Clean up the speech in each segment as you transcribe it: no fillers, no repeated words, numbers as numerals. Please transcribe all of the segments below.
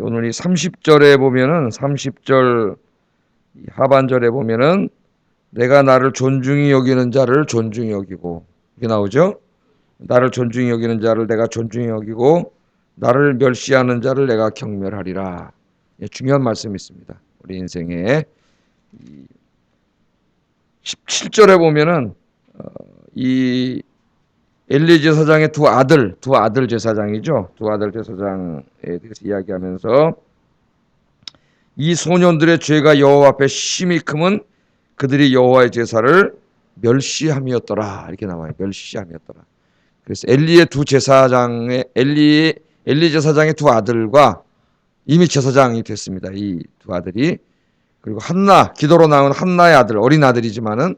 오늘 이 30절에 보면은 30절 하반절에 보면은 내가 나를 존중히 여기는 자를 존중히 여기고 이게 나오죠. 나를 존중히 여기는 자를 내가 존중히 여기고 나를 멸시하는 자를 내가 경멸하리라. 중요한 말씀이 있습니다. 우리 인생에 17절에 보면은 이 엘리 제사장의 두 아들 제사장이죠. 두 아들 제사장에 대해서 이야기하면서 이 소년들의 죄가 여호와 앞에 심히 크면 그들이 여호와의 제사를 멸시함이었더라. 이렇게 나와요. 멸시함이었더라. 그래서 엘리 제사장의 두 아들과 이미 제사장이 됐습니다. 이 두 아들이. 그리고 한나, 기도로 나온 한나의 아들, 어린 아들이지만은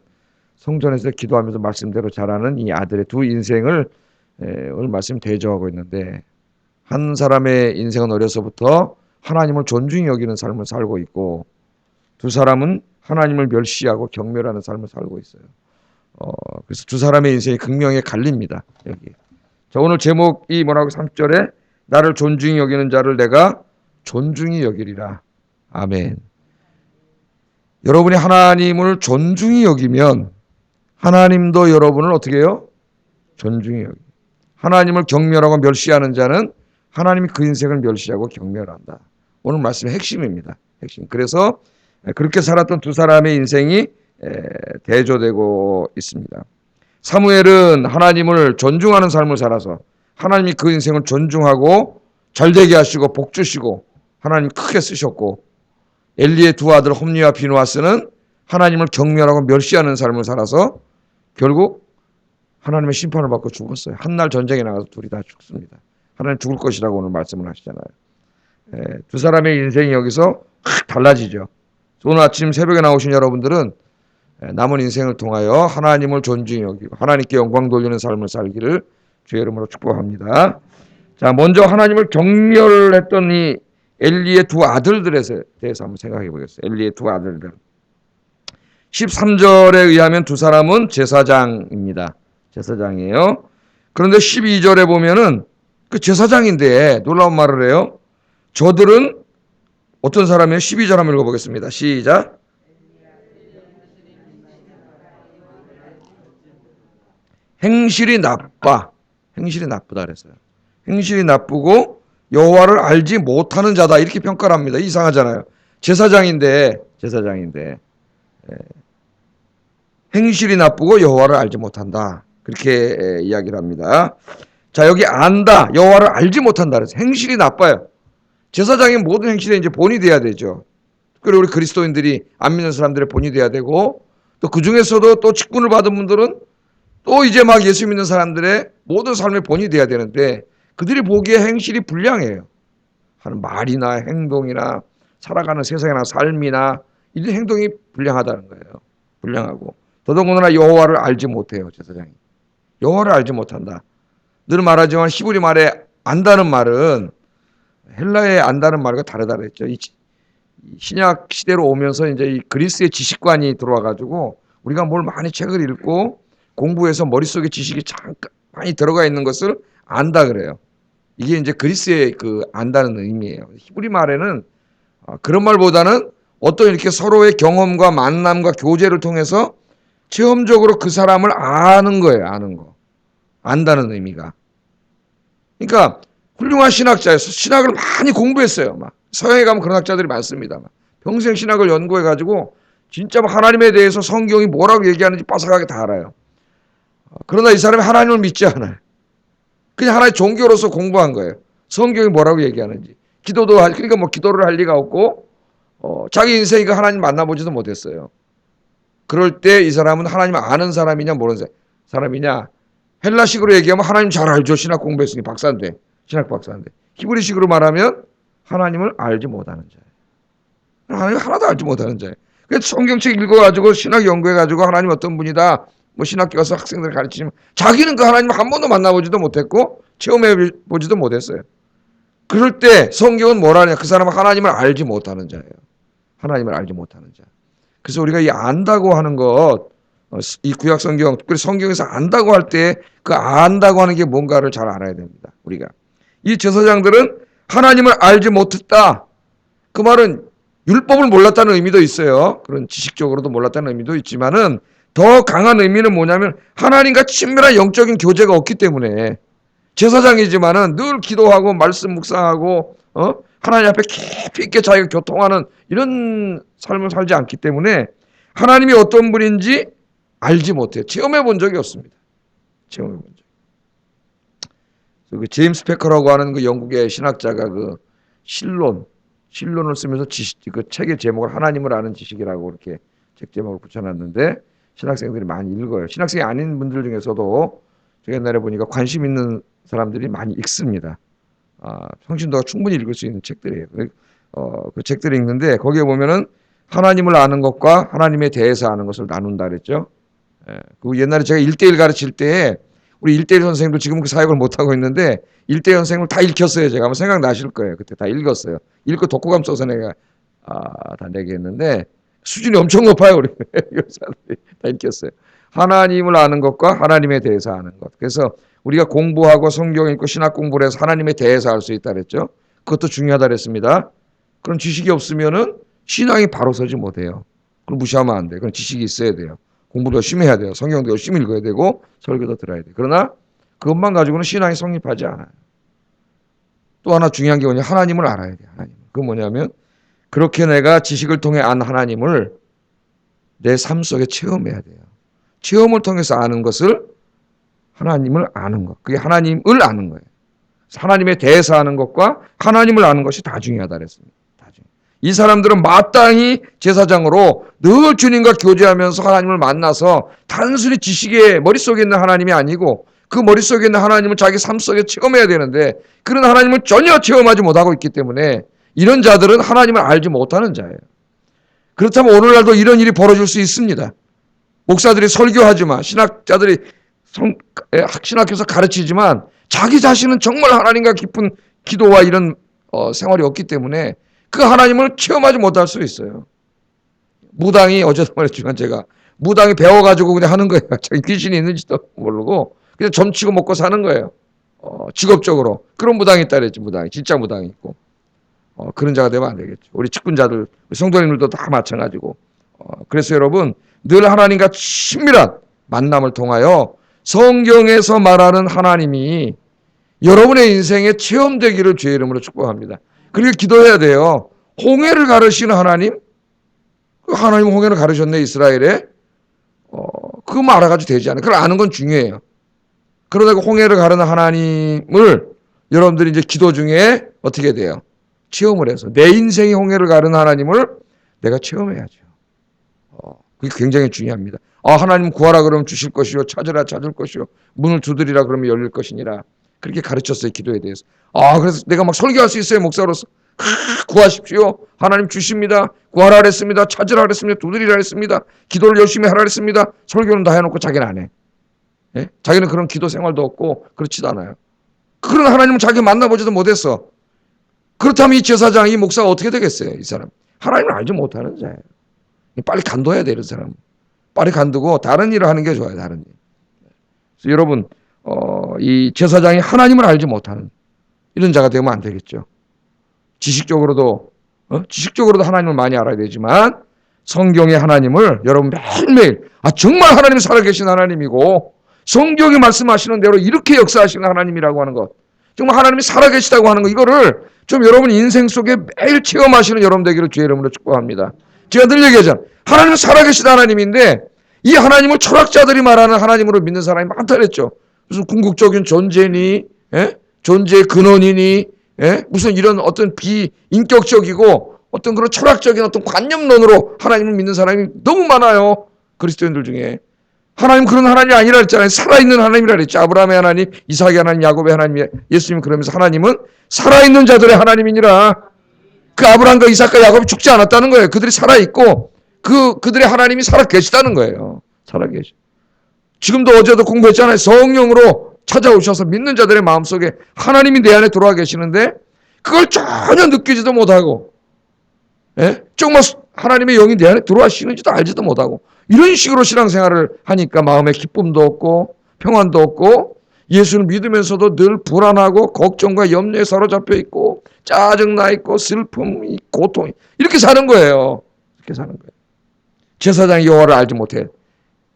성전에서 기도하면서 말씀대로 자라는 이 아들의 두 인생을 오늘 말씀 대조하고 있는데, 한 사람의 인생은 어려서부터 하나님을 존중히 여기는 삶을 살고 있고, 두 사람은 하나님을 멸시하고 경멸하는 삶을 살고 있어요. 그래서 두 사람의 인생이 극명히 갈립니다. 여기. 자, 오늘 제목이 뭐라고 3절에 나를 존중히 여기는 자를 내가 존중히 여기리라. 아멘. 여러분이 하나님을 존중히 여기면 하나님도 여러분을 어떻게 해요? 존중히 여기. 하나님을 경멸하고 멸시하는 자는 하나님이 그 인생을 멸시하고 경멸한다. 오늘 말씀의 핵심입니다. 핵심. 그래서 그렇게 살았던 두 사람의 인생이 대조되고 있습니다. 사무엘은 하나님을 존중하는 삶을 살아서 하나님이 그 인생을 존중하고 잘되게 하시고 복 주시고 하나님 크게 쓰셨고, 엘리의 두 아들 홈리와 비누아스는 하나님을 경멸하고 멸시하는 삶을 살아서 결국 하나님의 심판을 받고 죽었어요. 한날 전쟁에 나가서 둘이 다 죽습니다. 하나님 죽을 것이라고 오늘 말씀을 하시잖아요. 두 사람의 인생이 여기서 확 달라지죠. 오늘 아침 새벽에 나오신 여러분들은 남은 인생을 통하여 하나님을 존중히 여기고 하나님께 영광 돌리는 삶을 살기를 주의 이름으로 축복합니다. 자, 먼저 하나님을 경멸했던 이 엘리의 두 아들들에 대해서 한번 생각해 보겠습니다. 엘리의 두 아들들. 13절에 의하면 두 사람은 제사장입니다. 제사장이에요. 그런데 12절에 보면은 그 제사장인데 놀라운 말을 해요. 저들은 어떤 사람이에요? 12절 한번 읽어보겠습니다. 시작. 행실이 나빠. 행실이 나쁘다 그랬어요. 행실이 나쁘고 여호와를 알지 못하는 자다 이렇게 평가를 합니다. 이상하잖아요. 제사장인데 행실이 나쁘고 여호와를 알지 못한다. 그렇게 이야기를 합니다. 자, 여기 안다, 여호와를 알지 못한다 그래서 행실이 나빠요. 제사장의 모든 행실에 이제 본이 돼야 되죠. 특별히 우리 그리스도인들이 안 믿는 사람들의 본이 돼야 되고, 또 그 중에서도 또 직분을 받은 분들은 또 이제 막 예수 믿는 사람들의 모든 삶의 본이 돼야 되는데, 그들이 보기에 행실이 불량해요. 하는 말이나 행동이나 살아가는 세상이나 삶이나 이런 행동이 불량하다는 거예요. 불량하고 더더군다나 여호와를 알지 못해요. 제사장이 여호와를 알지 못한다. 늘 말하지만 히브리 말에 안다는 말은 헬라의 안다는 말과 다르다 그랬죠. 이 신약 시대로 오면서 이제 이 그리스의 지식관이 들어와가지고 우리가 뭘 많이 책을 읽고 공부해서 머릿속에 지식이 잠깐 많이 들어가 있는 것을 안다 그래요. 이게 이제 그리스의 그 안다는 의미예요. 히브리 말에는 그런 말보다는 어떤 이렇게 서로의 경험과 만남과 교제를 통해서 체험적으로 그 사람을 아는 거예요. 아는 거. 안다는 의미가. 그러니까 훌륭한 신학자예요. 신학을 많이 공부했어요. 막 서양에 가면 그런 학자들이 많습니다. 막 평생 신학을 연구해가지고 진짜 하나님에 대해서 성경이 뭐라고 얘기하는지 빠삭하게 다 알아요. 그러나 이 사람이 하나님을 믿지 않아요. 그냥 하나의 종교로서 공부한 거예요. 성경이 뭐라고 얘기하는지. 그러니까 뭐 기도를 할 리가 없고, 자기 인생이가 하나님 만나보지도 못했어요. 그럴 때 이 사람은 하나님을 아는 사람이냐 모르는 사람이냐. 헬라식으로 얘기하면 하나님 잘 알죠. 신학 공부했으니 박사인데. 신학 박사인데. 히브리식으로 말하면 하나님을 알지 못하는 자예요. 하나님 하나도 알지 못하는 자예요. 그래서 성경책 읽어가지고 신학 연구해가지고 하나님 어떤 분이다. 뭐 신학교 가서 학생들 가르치면 자기는 그 하나님 한 번도 만나보지도 못했고 체험해보지도 못했어요. 그럴 때 성경은 뭐라냐. 그 사람은 하나님을 알지 못하는 자예요. 하나님을 알지 못하는 자. 그래서 우리가 이 안다고 하는 것, 이 구약 성경, 특별히 성경에서 안다고 할 때 그 안다고 하는 게 뭔가를 잘 알아야 됩니다. 우리가. 이 제사장들은 하나님을 알지 못했다. 그 말은 율법을 몰랐다는 의미도 있어요. 그런 지식적으로도 몰랐다는 의미도 있지만은 더 강한 의미는 뭐냐면 하나님과 친밀한 영적인 교제가 없기 때문에 제사장이지만은 늘 기도하고 말씀 묵상하고 하나님 앞에 깊이 있게 자기가 교통하는 이런 삶을 살지 않기 때문에 하나님이 어떤 분인지 알지 못해요. 체험해 본 적이 없습니다. 체험해 본 적. 그 제임스 패커라고 하는 그 영국의 신학자가 그 신론을 쓰면서 그 책의 제목을 하나님을 아는 지식이라고 이렇게 책 제목을 붙여놨는데 신학생들이 많이 읽어요. 신학생이 아닌 분들 중에서도 제가 옛날에 보니까 관심 있는 사람들이 많이 읽습니다. 성신도가 충분히 읽을 수 있는 책들이에요. 그 책들을 읽는데 거기에 보면은 하나님을 아는 것과 하나님에 대해서 아는 것을 나눈다 그랬죠. 그 옛날에 제가 1대1 가르칠 때 우리 1대1 선생님도 지금 그 사역을 못하고 있는데 1대1 선생님을 다 읽혔어요. 제가 아마 생각나실 거예요. 그때 다 읽었어요. 읽고 독후감 써서 내가 다 내게 했는데 수준이 엄청 높아요. 우리 교사들이 다 읽혔어요. 하나님을 아는 것과 하나님에 대해서 아는 것. 그래서 우리가 공부하고 성경 읽고 신학 공부를 해서 하나님에 대해서 알 수 있다 그랬죠. 그것도 중요하다 그랬습니다. 그런 지식이 없으면은 신앙이 바로 서지 못해요. 그럼 무시하면 안 돼. 그런 지식이 있어야 돼요. 공부도 열심히 해야 돼요. 성경도 열심히 읽어야 되고 설교도 들어야 돼요. 그러나 그것만 가지고는 신앙이 성립하지 않아요. 또 하나 중요한 게 뭐냐, 하나님을 알아야 돼요. 하나님. 그건 뭐냐면 그렇게 내가 지식을 통해 안 하나님을 내 삶 속에 체험해야 돼요. 체험을 통해서 아는 것을 하나님을 아는 것. 그게 하나님을 아는 거예요. 하나님에 대해서 아는 것과 하나님을 아는 것이 다 중요하다 그랬습니다. 이 사람들은 마땅히 제사장으로 늘 주님과 교제하면서 하나님을 만나서 단순히 지식의 머릿속에 있는 하나님이 아니고 그 머릿속에 있는 하나님을 자기 삶 속에 체험해야 되는데 그런 하나님을 전혀 체험하지 못하고 있기 때문에 이런 자들은 하나님을 알지 못하는 자예요. 그렇다면 오늘날도 이런 일이 벌어질 수 있습니다. 목사들이 설교하지만 신학자들이 신학교에서 가르치지만 자기 자신은 정말 하나님과 깊은 기도와 이런 생활이 없기 때문에 그 하나님을 체험하지 못할 수 있어요. 무당이 어제도 말했지만 제가 무당이 배워가지고 그냥 하는 거예요. 자기 귀신이 있는지도 모르고 그냥 점치고 먹고 사는 거예요. 직업적으로. 그런 무당이 있다 그랬지. 무당이. 진짜 무당이 있고. 그런 자가 되면 안 되겠죠. 우리 측근자들, 우리 성도님들도 다 마찬가지고. 그래서 여러분 늘 하나님과 친밀한 만남을 통하여 성경에서 말하는 하나님이 여러분의 인생에 체험되기를 주의 이름으로 축복합니다. 그리고 기도해야 돼요. 홍해를 가르시는 하나님? 하나님 홍해를 가르셨네, 이스라엘에. 그거 알아가지고 되지 않아요. 그걸 아는 건 중요해요. 그러다가 홍해를 가르는 하나님을 여러분들이 이제 기도 중에 어떻게 돼요? 체험을 해서. 내 인생이 홍해를 가르는 하나님을 내가 체험해야죠. 그게 굉장히 중요합니다. 하나님 구하라 그러면 주실 것이요. 찾으라 찾을 것이요. 문을 두드리라 그러면 열릴 것이니라. 그렇게 가르쳤어요. 기도에 대해서. 그래서 내가 막 설교할 수 있어요. 목사로서. 구하십시오. 하나님 주십니다. 구하라 그랬습니다. 찾으라 그랬습니다. 두드리라 그랬습니다. 기도를 열심히 하라 그랬습니다. 설교는 다 해놓고 자기는 안 해. 예? 자기는 그런 기도 생활도 없고 그렇지도 않아요. 그런 하나님은 자기 만나보지도 못했어. 그렇다면 이 제사장, 이 목사가 어떻게 되겠어요? 이 사람. 하나님을 알지 못하는 자예요. 빨리 간둬야 돼요. 이런 사람. 빨리 간두고 다른 일을 하는 게 좋아요. 다른 일. 그래서 여러분 이 제사장이 하나님을 알지 못하는 이런 자가 되면 안 되겠죠. 지식적으로도 하나님을 많이 알아야 되지만 성경의 하나님을 여러분 매일매일 정말 하나님이 살아계신 하나님이고 성경이 말씀하시는 대로 이렇게 역사하시는 하나님이라고 하는 것, 정말 하나님이 살아계시다고 하는 것, 이거를 좀 여러분 인생 속에 매일 체험하시는 여러분 되기를 주의 이름으로 축복합니다. 제가 늘 얘기하잖아요. 하나님은 살아계신 하나님인데 이 하나님을 철학자들이 말하는 하나님으로 믿는 사람이 많다 그랬죠. 무슨 궁극적인 존재니, 존재의 근원이니, 무슨 이런 어떤 비인격적이고 어떤 그런 철학적인 어떤 관념론으로 하나님을 믿는 사람이 너무 많아요. 그리스도인들 중에. 하나님 그런 하나님이 아니라 했잖아요. 살아있는 하나님이라 했죠. 아브라함의 하나님, 이삭의 하나님, 야곱의 하나님, 예수님 그러면서 하나님은 살아있는 자들의 하나님이니라. 그 아브라함과 이삭과 야곱이 죽지 않았다는 거예요. 그들이 살아있고 그들의 하나님이 살아계시다는 거예요. 살아계시. 지금도 어제도 공부했잖아요. 성령으로 찾아오셔서 믿는 자들의 마음속에 하나님이 내 안에 들어와 계시는데 그걸 전혀 느끼지도 못하고 정말 하나님의 영이 내 안에 들어와시는지도 알지도 못하고 이런 식으로 신앙생활을 하니까 마음에 기쁨도 없고 평안도 없고 예수를 믿으면서도 늘 불안하고 걱정과 염려에 사로잡혀 있고 짜증나 있고 슬픔이 고통이 이렇게 사는 거예요. 이렇게 사는 거예요. 제사장이 여호와를 알지 못해.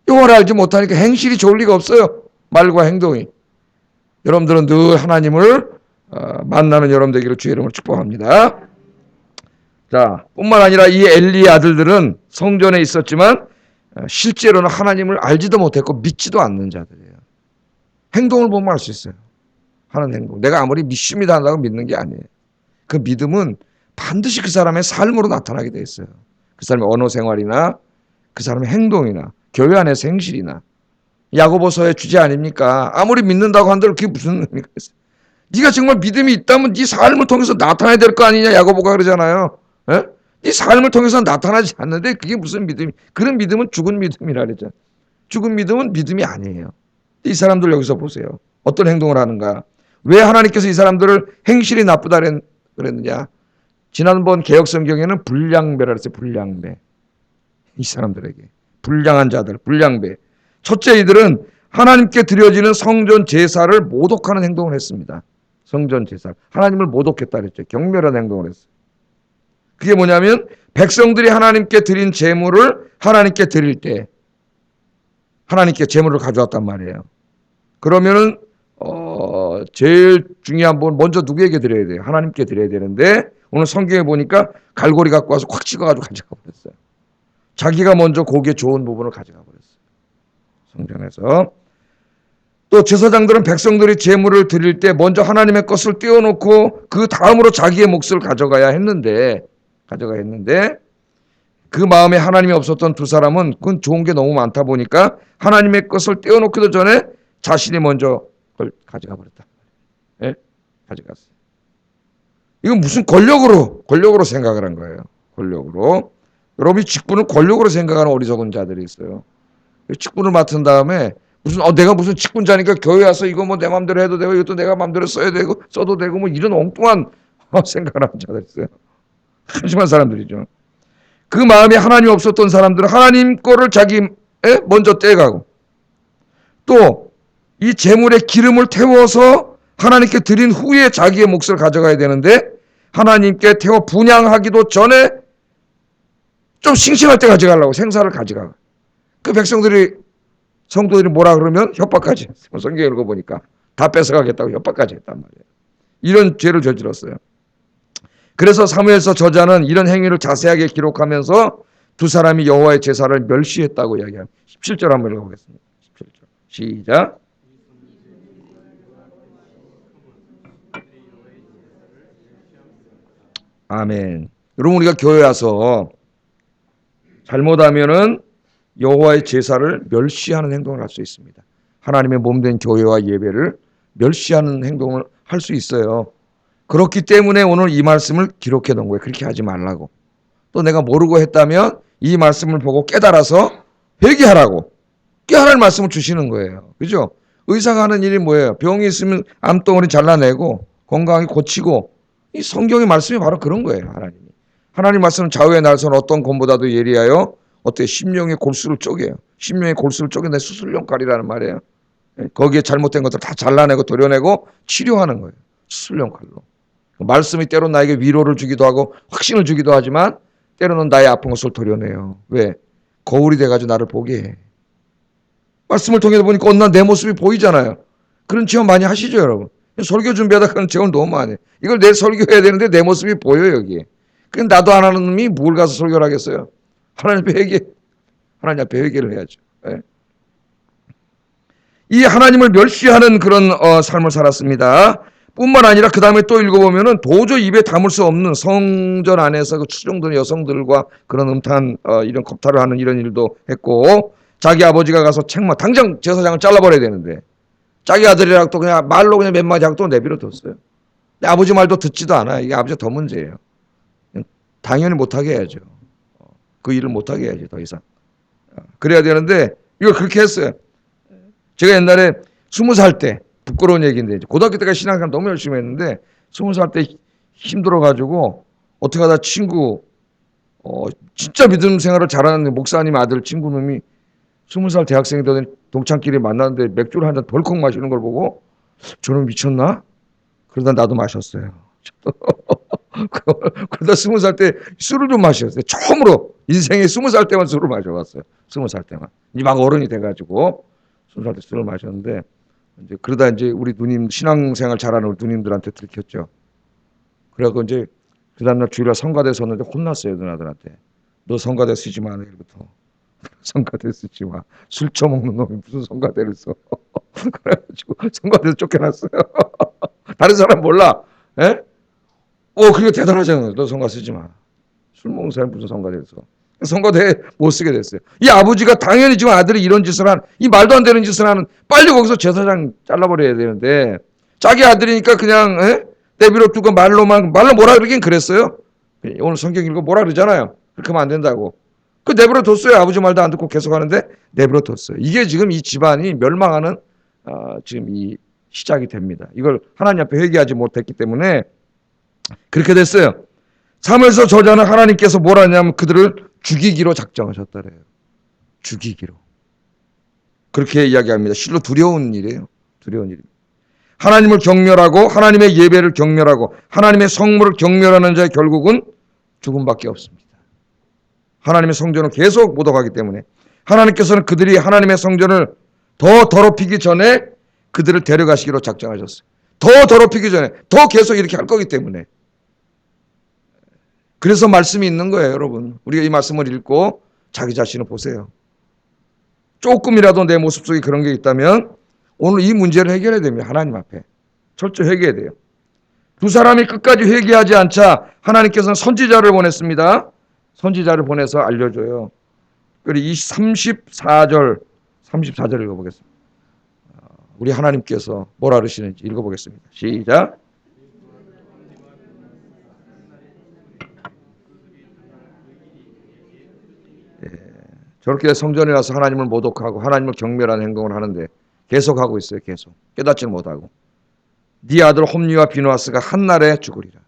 여호와를 알지 못하니까 행실이 좋을 리가 없어요. 말과 행동이. 여러분들은 늘 하나님을 만나는 여러분 되기를 주의 이름으로 축복합니다. 자, 뿐만 아니라 이 엘리의 아들들은 성전에 있었지만 실제로는 하나님을 알지도 못했고 믿지도 않는 자들이에요. 행동을 보면 알 수 있어요. 하는 행동. 내가 아무리 믿습니다 한다고 믿는 게 아니에요. 그 믿음은 반드시 그 사람의 삶으로 나타나게 돼 있어요. 그 사람의 언어 생활이나 그 사람의 행동이나 교회 안에서 행실이나 야고보서의 주제 아닙니까? 아무리 믿는다고 한들 그게 무슨 의미가 있어요? 네가 정말 믿음이 있다면 네 삶을 통해서 나타나야 될 거 아니냐 야고보가 그러잖아요. 에? 네 삶을 통해서 나타나지 않는데 그게 무슨 믿음이? 그런 믿음은 죽은 믿음이라 그러죠. 죽은 믿음은 믿음이 아니에요. 이 사람들 여기서 보세요. 어떤 행동을 하는가? 왜 하나님께서 이 사람들을 행실이 나쁘다 그랬느냐? 지난번 개혁성경에는 불량배라 그랬어요. 불량배. 이 사람들에게. 불량한 자들, 불량배. 첫째, 이들은 하나님께 드려지는 성전 제사를 모독하는 행동을 했습니다. 성전 제사. 하나님을 모독했다 그랬죠. 경멸한 행동을 했어요. 그게 뭐냐면 백성들이 하나님께 드린 제물을 하나님께 드릴 때 하나님께 제물을 가져왔단 말이에요. 그러면은 제일 중요한 분 먼저 누구에게 드려야 돼요? 하나님께 드려야 되는데 오늘 성경에 보니까 갈고리 갖고 와서 확 찍어가지고 가져가 버렸어요. 자기가 먼저 고기에 좋은 부분을 가져가 버렸어요. 성전에서. 또 제사장들은 백성들이 제물을 드릴 때 먼저 하나님의 것을 떼어놓고 그 다음으로 자기의 몫을 가져가야 했는데 그 마음에 하나님이 없었던 두 사람은 그건 좋은 게 너무 많다 보니까 하나님의 것을 떼어놓기도 전에 자신이 먼저 그걸 가져가 버렸다. 예? 가져갔어요. 이건 무슨 권력으로 생각을 한 거예요. 권력으로. 여러분이 직분을 권력으로 생각하는 어리석은 자들이 있어요. 직분을 맡은 다음에 내가 무슨 직분자니까 교회 와서 이거 뭐 내 마음대로 해도 되고 이것도 내가 마음대로 써도 되고 뭐 이런 엉뚱한 생각을 하는 자들 있어요. 한심한 사람들이죠. 그 마음에 하나님이 없었던 사람들은 하나님 거를 자기 먼저 떼가고 또 이 제물에 기름을 태워서 하나님께 드린 후에 자기의 몫을 가져가야 되는데 하나님께 태워 분향하기도 전에 좀 싱싱할 때 가져가려고 생사를 가져가. 그 성도들이 뭐라 그러면 협박까지. 성경 읽어보니까 다 뺏어가겠다고 협박까지 했단 말이에요. 이런 죄를 저질렀어요. 그래서 사무엘서 저자는 이런 행위를 자세하게 기록하면서 두 사람이 여호와의 제사를 멸시했다고 이야기합니다. 17절 한번 읽어보겠습니다. 17절 시작. 아멘. 여러분 우리가 교회 와서 잘못하면은 여호와의 제사를 멸시하는 행동을 할 수 있습니다. 하나님의 몸된 교회와 예배를 멸시하는 행동을 할 수 있어요. 그렇기 때문에 오늘 이 말씀을 기록해 놓은 거예요. 그렇게 하지 말라고. 또 내가 모르고 했다면 이 말씀을 보고 깨달아서 회개하라고. 깨달을 말씀을 주시는 거예요. 그죠? 의사가 하는 일이 뭐예요? 병이 있으면 암덩어리 잘라내고 건강하게 고치고 이 성경의 말씀이 바로 그런 거예요. 하나님 말씀은 좌우의 날선 어떤 검보다도 예리하여 어떻게 심령의 골수를 쪼개요. 심령의 골수를 쪼개내 수술용칼이라는 말이에요. 거기에 잘못된 것들 다 잘라내고 도려내고 치료하는 거예요. 수술용칼로. 말씀이 때로 나에게 위로를 주기도 하고 확신을 주기도 하지만 때로는 나의 아픈 것을 도려내요. 왜? 거울이 돼가지고 나를 보게 해. 말씀을 통해서 보니까 어느 날 내 모습이 보이잖아요. 그런 체험 많이 하시죠 여러분? 설교 준비하다 그런 체험 너무 많이 해요. 이걸 내 설교해야 되는데 내 모습이 보여요 여기에. 그럼 나도 안 하는 놈이 뭘 가서 설교를 하겠어요? 하나님 앞에 회개를 해야죠. 네. 이 하나님을 멸시하는 그런 삶을 살았습니다. 뿐만 아니라 그 다음에 또 읽어보면은 도저히 입에 담을 수 없는 성전 안에서 그 추종되는 여성들과 그런 음탕한 이런 겁탈을 하는 이런 일도 했고 자기 아버지가 가서 당장 제사장을 잘라버려야 되는데 자기 아들이라고 또 그냥 말로 그냥 몇 마디 하고 또 내버려 뒀어요. 근데 아버지 말도 듣지도 않아요. 이게 아버지가 더 문제예요. 당연히 못하게 해야죠. 그 일을 못하게 해야지 더 이상. 그래야 되는데 이걸 그렇게 했어요. 제가 옛날에 20살 때 부끄러운 얘기인데 고등학교 때까지 신앙생활 너무 열심히 했는데 20살 때 힘들어가지고 어떻게 하다 친구 진짜 믿음 생활을 잘하는 목사님 아들 친구 놈이 20살 대학생이 되더니 동창끼리 만났는데 맥주를 한 잔 덜컥 마시는 걸 보고 저는 미쳤나? 그러다 나도 마셨어요. 그러다 20살 때 술을 좀 마셨어요. 처음으로 인생에 20살 때만 술을 마셔봤어요. 20살 때만. 이제 막 어른이 돼가지고 20살 때 술을 마셨는데 이제 그러다 이제 우리 누님 신앙생활 잘하는 우리 누님들한테 들켰죠. 그래갖고 이제 그 다음날 주일날 성가대 섰는데 혼났어요 누나들한테. 너 성가대 쓰지 마 내일부터. 성가대 쓰지 마. 술 처먹는 놈이 무슨 성가대를 써. 그래가지고 성가대에서 쫓겨났어요. 다른 사람 몰라. 예? 그게 대단하잖아요. 너 성가 쓰지 마. 술 먹는 사람이 무슨 성가대를 써. 성가대 못 쓰게 됐어요. 이 아버지가 당연히 지금 아들이 이런 짓을 이 말도 안 되는 짓을 하는, 빨리 거기서 제사장 잘라버려야 되는데, 자기 아들이니까 그냥, 내비로 두고 말로 뭐라 그러긴 그랬어요. 오늘 성경 읽고 뭐라 그러잖아요. 그렇게 하면 안 된다고. 그 내버려 뒀어요. 아버지 말도 안 듣고 계속 하는데 내버려 뒀어요. 이게 지금 이 집안이 멸망하는, 지금 이 시작이 됩니다. 이걸 하나님 앞에 회개하지 못했기 때문에 그렇게 됐어요. 3에서 저자는 하나님께서 뭘 하냐면 그들을 죽이기로 작정하셨다래요. 죽이기로. 그렇게 이야기합니다. 실로 두려운 일이에요. 두려운 일입니다. 하나님을 경멸하고 하나님의 예배를 경멸하고 하나님의 성물을 경멸하는 자의 결국은 죽음밖에 없습니다. 하나님의 성전을 계속 모독하기 때문에 하나님께서는 그들이 하나님의 성전을 더 더럽히기 전에 그들을 데려가시기로 작정하셨어요. 더 더럽히기 전에 더 계속 이렇게 할 거기 때문에. 그래서 말씀이 있는 거예요, 여러분. 우리가 이 말씀을 읽고 자기 자신을 보세요. 조금이라도 내 모습 속에 그런 게 있다면 오늘 이 문제를 해결해야 됩니다. 하나님 앞에. 철저히 회개해야 돼요. 두 사람이 끝까지 회개하지 않자 하나님께서는 선지자를 보냈습니다. 선지자를 보내서 알려줘요. 그리고 34절 읽어보겠습니다. 우리 하나님께서 뭐라 그러시는지 읽어보겠습니다. 시작. 저렇게 성전에 와서 하나님을 모독하고 하나님을 경멸하는 행동을 하는데 계속하고 있어요. 계속. 깨닫지 못하고. 네 아들 홈리와 비누아스가 한날에 죽으리라.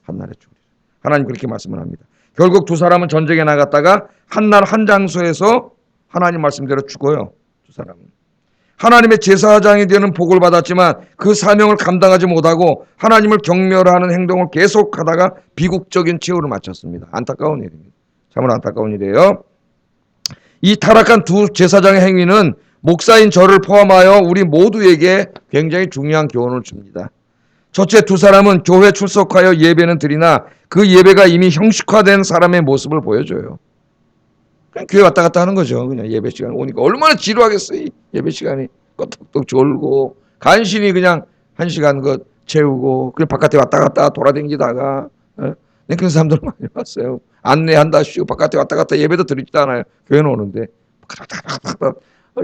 한날에 죽으리라. 하나님 그렇게 말씀을 합니다. 결국 두 사람은 전쟁에 나갔다가 한날 한 장소에서 하나님 말씀대로 죽어요. 두 사람은. 하나님의 제사장이 되는 복을 받았지만 그 사명을 감당하지 못하고 하나님을 경멸하는 행동을 계속하다가 비극적인 최후를 마쳤습니다. 안타까운 일입니다. 참으로 안타까운 일이에요. 이 타락한 두 제사장의 행위는 목사인 저를 포함하여 우리 모두에게 굉장히 중요한 교훈을 줍니다. 첫째, 두 사람은 교회 출석하여 예배는 드리나 그 예배가 이미 형식화된 사람의 모습을 보여줘요. 그냥 교회 왔다 갔다 하는 거죠. 그냥 예배 시간 오니까 얼마나 지루하겠어요. 이 예배 시간이 껐덕덕 졸고 간신히 그냥 1시간 그 채우고 그냥 바깥에 왔다 갔다 돌아다니다가 그런 사람들 많이 봤어요. 안내한다시오. 바깥에 왔다 갔다 예배도 드리지도 않아요. 교회는 오는데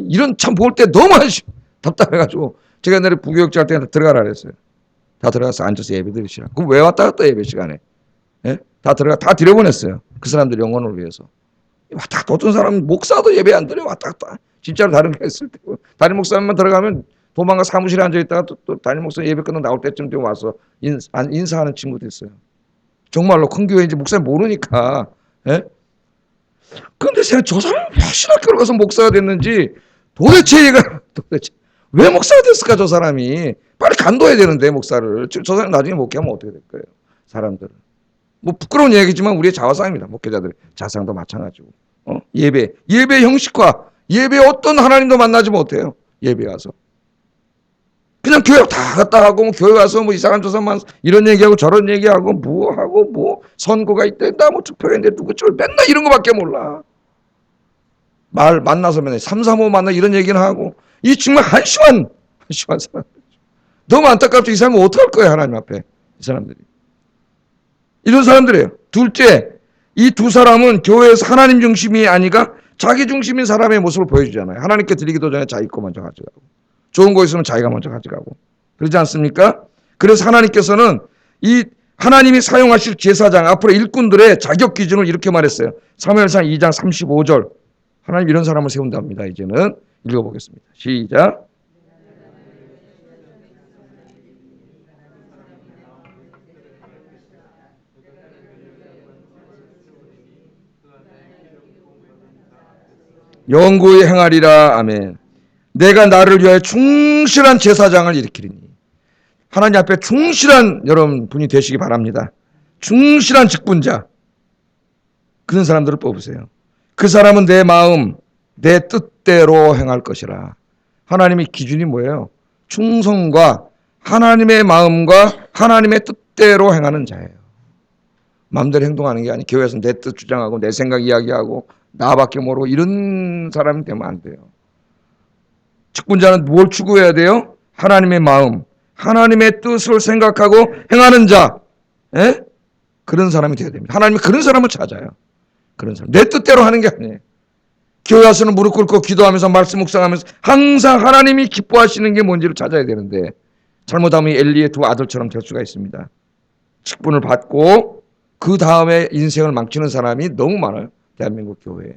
이런 참 볼 때 너무 답답해가지고 제가 옛날에 부교육자 할 때 들어가라 그랬어요. 다 들어가서 앉아서 예배 드리시라. 그럼 왜 왔다 갔다 예배 시간에? 다 들여보냈어요. 그 사람들 영혼을 위해서. 왔다 갔다 어떤 사람은 목사도 예배 안 드려 왔다 갔다. 진짜로 다른 게 있을 때 담임 목사님만 들어가면 도망가 사무실에 앉아있다가 또 담임 목사 예배 끝나고 나올 때쯤 좀 와서 인사하는 친구도 있어요. 정말로 큰 교회인지 목사님 모르니까. 그런데 저 사람이 왜 신학교를 가서 목사가 됐는지 도대체 왜 목사가 됐을까 저 사람이. 빨리 간도해야 되는데 목사를. 저 사람 나중에 목회하면 어떻게 될 거예요. 사람들은. 뭐 부끄러운 얘기지만 우리의 자화상입니다. 목회자들의 자상도 마찬가지고. 예배 형식화. 예배 어떤 하나님도 만나지 못해요. 예배 와서. 그냥 교회 다 갔다 하고 뭐 교회 와서 뭐 이상한 저 사람 이런 얘기하고 저런 얘기하고 뭐 선거가 있댄다 뭐 투표했는데 누구 저 맨날 이런 거밖에 몰라. 말 만나서 맨날 335 만나 이런 얘기는 하고 이 정말 한심한 사람. 너무 안타깝죠. 이 사람은 어떡할 거예요 하나님 앞에. 이 사람들이. 이런 사람들이에요. 둘째, 이 두 사람은 교회에서 하나님 중심이 아니라 자기 중심인 사람의 모습을 보여주잖아요. 하나님께 드리기도 전에 자기 거 먼저 가져가고 좋은 거 있으면 자기가 먼저 가져가고 그러지 않습니까? 그래서 하나님께서는 이 하나님이 사용하실 제사장 앞으로 일꾼들의 자격 기준을 이렇게 말했어요. 사무엘상 2장 35절 하나님 이런 사람을 세운답니다. 이제는 읽어보겠습니다. 시작. 영구히 행하리라. 아멘. 내가 나를 위하여 충실한 제사장을 일으키리니 하나님 앞에 충실한 여러분 분이 되시기 바랍니다. 충실한 직분자. 그런 사람들을 뽑으세요. 그 사람은 내 마음, 내 뜻대로 행할 것이라. 하나님의 기준이 뭐예요? 충성과 하나님의 마음과 하나님의 뜻대로 행하는 자예요. 마음대로 행동하는 게 아니고 교회에서 내 뜻 주장하고 내 생각 이야기하고 나밖에 모르고 이런 사람이 되면 안 돼요. 직분자는 뭘 추구해야 돼요? 하나님의 마음, 하나님의 뜻을 생각하고 행하는 자. 예? 그런 사람이 되어야 됩니다. 하나님이 그런 사람을 찾아요. 그런 사람. 내 뜻대로 하는 게 아니에요. 교회 와서는 무릎 꿇고 기도하면서 말씀 묵상하면서 항상 하나님이 기뻐하시는 게 뭔지를 찾아야 되는데 잘못하면 엘리의 두 아들처럼 될 수가 있습니다. 직분을 받고 그 다음에 인생을 망치는 사람이 너무 많아요. 대한민국 교회에.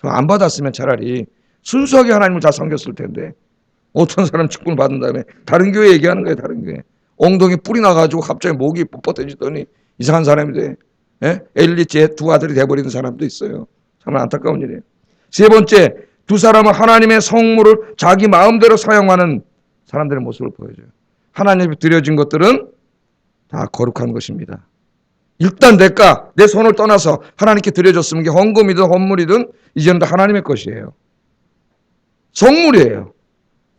안 받았으면 차라리 순수하게 하나님을 잘 섬겼을 텐데 어떤 사람 직분을 받은 다음에 다른 교회 얘기하는 거예요. 다른 교회. 엉덩이 뿔이 나가지고 갑자기 목이 뻣뻣해지더니 이상한 사람이 돼. 예? 엘리 제 두 아들이 돼버리는 사람도 있어요. 정말 안타까운 일이에요. 세 번째, 두 사람은 하나님의 성물을 자기 마음대로 사용하는 사람들의 모습을 보여줘요. 하나님께 드려진 것들은 다 거룩한 것입니다. 일단 내 손을 떠나서 하나님께 드려졌으면 이게 헌금이든 헌물이든 이제는 다 하나님의 것이에요. 성물이에요.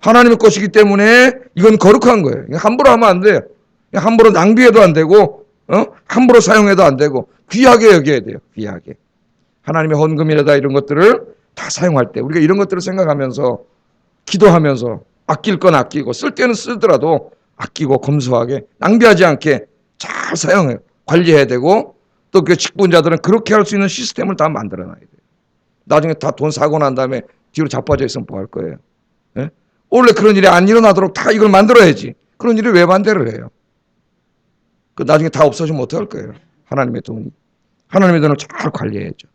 하나님의 것이기 때문에 이건 거룩한 거예요. 함부로 하면 안 돼요. 함부로 낭비해도 안 되고 함부로 사용해도 안 되고 귀하게 여겨야 돼요. 귀하게. 하나님의 헌금이라다 이런 것들을 다 사용할 때 우리가 이런 것들을 생각하면서 기도하면서 아낄 건 아끼고 쓸 때는 쓰더라도 아끼고 검소하게 낭비하지 않게 잘 사용해요. 관리해야 되고 또 그 직분자들은 그렇게 할 수 있는 시스템을 다 만들어놔야 돼요. 나중에 다 돈 사고 난 다음에 뒤로 자빠져 있으면 뭐 할 거예요? 예? 원래 그런 일이 안 일어나도록 다 이걸 만들어야지. 그런 일이 왜 반대를 해요? 그 나중에 다 없어지면 어떡할 거예요? 하나님의 돈이. 하나님의 돈을 잘 관리해야죠.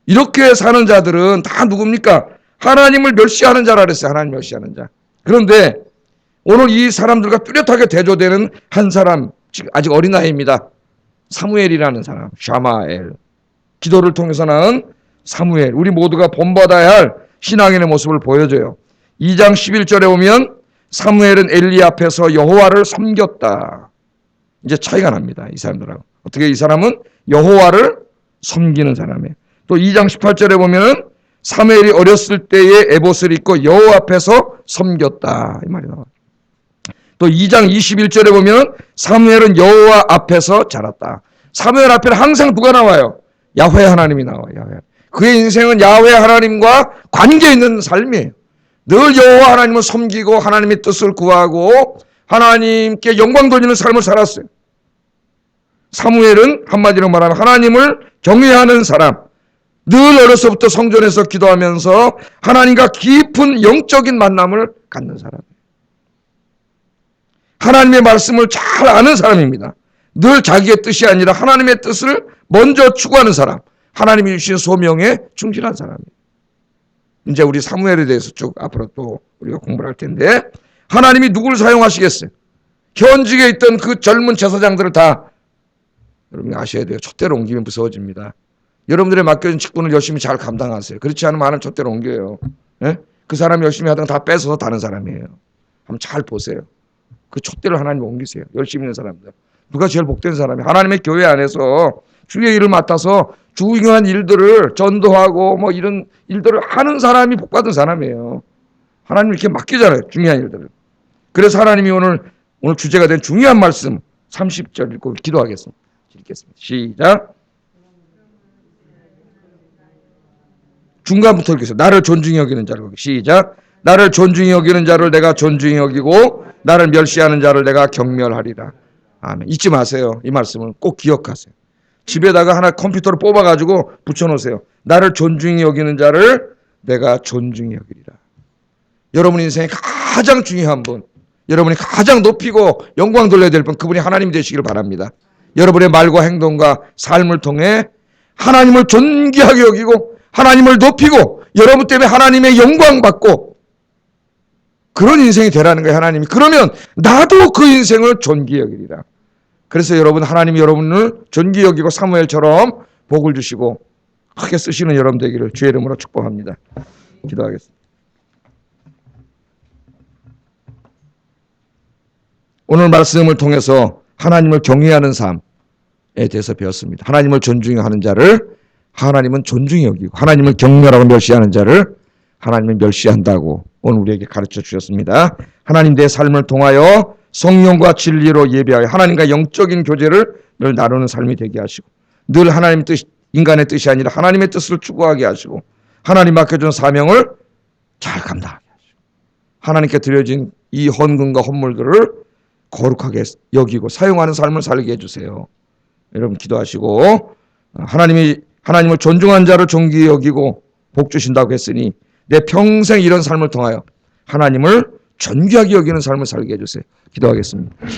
이렇게 사는 자들은 다 누굽니까? 하나님을 멸시하는 자라 그랬어요. 하나님 멸시하는 자. 그런데 오늘 이 사람들과 뚜렷하게 대조되는 한 사람, 아직 어린아이입니다. 사무엘이라는 사람, 샤마엘. 기도를 통해서 낳은 사무엘. 우리 모두가 본받아야 할 신앙인의 모습을 보여줘요. 2장 11절에 보면 사무엘은 엘리 앞에서 여호와를 섬겼다. 이제 차이가 납니다. 이 사람들하고. 어떻게 이 사람은 여호와를 섬기는 사람이에요. 또 2장 18절에 보면은 사무엘이 어렸을 때에 에봇을 입고 여호와 앞에서 섬겼다. 이 말이 나와요. 또 2장 21절에 보면 사무엘은 여호와 앞에서 자랐다. 사무엘 앞에는 항상 누가 나와요? 야훼 하나님이 나와요. 야훼. 그의 인생은 야훼 하나님과 관계 있는 삶이에요. 늘 여호와 하나님을 섬기고 하나님의 뜻을 구하고 하나님께 영광 돌리는 삶을 살았어요. 사무엘은 한마디로 말하면 하나님을 경외하는 사람, 늘 어려서부터 성전에서 기도하면서 하나님과 깊은 영적인 만남을 갖는 사람이에요. 하나님의 말씀을 잘 아는 사람입니다. 늘 자기의 뜻이 아니라 하나님의 뜻을 먼저 추구하는 사람, 하나님이 주신 소명에 충실한 사람이에요. 이제 우리 사무엘에 대해서 쭉 앞으로 또 우리가 공부를 할 텐데 하나님이 누구를 사용하시겠어요? 현직에 있던 그 젊은 제사장들을 다 여러분이 아셔야 돼요. 촛대로 옮기면 무서워집니다. 여러분들의 맡겨진 직분을 열심히 잘 감당하세요. 그렇지 않으면 하나님 촛대로 옮겨요. 예? 그 사람이 열심히 하던 다 뺏어서 다른 사람이에요. 한번 잘 보세요. 그 촛대를 하나님 옮기세요. 열심히 있는 사람들. 누가 제일 복된 사람이에요? 하나님의 교회 안에서 주의 일을 맡아서 중요한 일들을 전도하고 뭐 이런 일들을 하는 사람이 복받은 사람이에요. 하나님 이렇게 맡기잖아요. 중요한 일들을. 그래서 하나님이 오늘 주제가 된 중요한 말씀 30절 읽고 기도하겠습니다. 읽겠습니다. 시작. 중간부터 읽겠습니다. 나를 존중히 여기는 자를 시작. 나를 존중히 여기는 자를 내가 존중히 여기고 나를 멸시하는 자를 내가 경멸하리라. 아멘. 잊지 마세요. 이 말씀을 꼭 기억하세요. 집에다가 하나 컴퓨터를 뽑아가지고 붙여놓으세요. 나를 존중히 여기는 자를 내가 존중히 여기리라. 여러분 인생에 가장 중요한 분, 여러분이 가장 높이고 영광 돌려야 될 분, 그분이 하나님 되시기를 바랍니다. 여러분의 말과 행동과 삶을 통해 하나님을 존귀하게 여기고 하나님을 높이고 여러분 때문에 하나님의 영광 받고 그런 인생이 되라는 거예요. 하나님이. 그러면 나도 그 인생을 존귀히 여기리라. 그래서 여러분 하나님이 여러분을 존귀히 여기고 사무엘처럼 복을 주시고 크게 쓰시는 여러분 되기를 주의 이름으로 축복합니다. 기도하겠습니다. 오늘 말씀을 통해서 하나님을 경외하는 삶에 대해서 배웠습니다. 하나님을 존중하는 자를 하나님은 존중히 여기고 하나님을 경멸하고 멸시하는 자를 하나님은 멸시한다고 오늘 우리에게 가르쳐 주셨습니다. 하나님 내 삶을 통하여 성령과 진리로 예배하여 하나님과 영적인 교제를 늘 나누는 삶이 되게 하시고 늘 하나님의 뜻, 인간의 뜻이 아니라 하나님의 뜻을 추구하게 하시고 하나님 맡겨준 사명을 잘 감당하게 하시고 하나님께 드려진 이 헌금과 헌물들을 거룩하게 여기고 사용하는 삶을 살게 해주세요. 여러분 기도하시고 하나님을 존중한 자를 존귀히 여기고 복 주신다고 했으니 내 평생 이런 삶을 통하여 하나님을 존귀하게 여기는 삶을 살게 해주세요. 기도하겠습니다.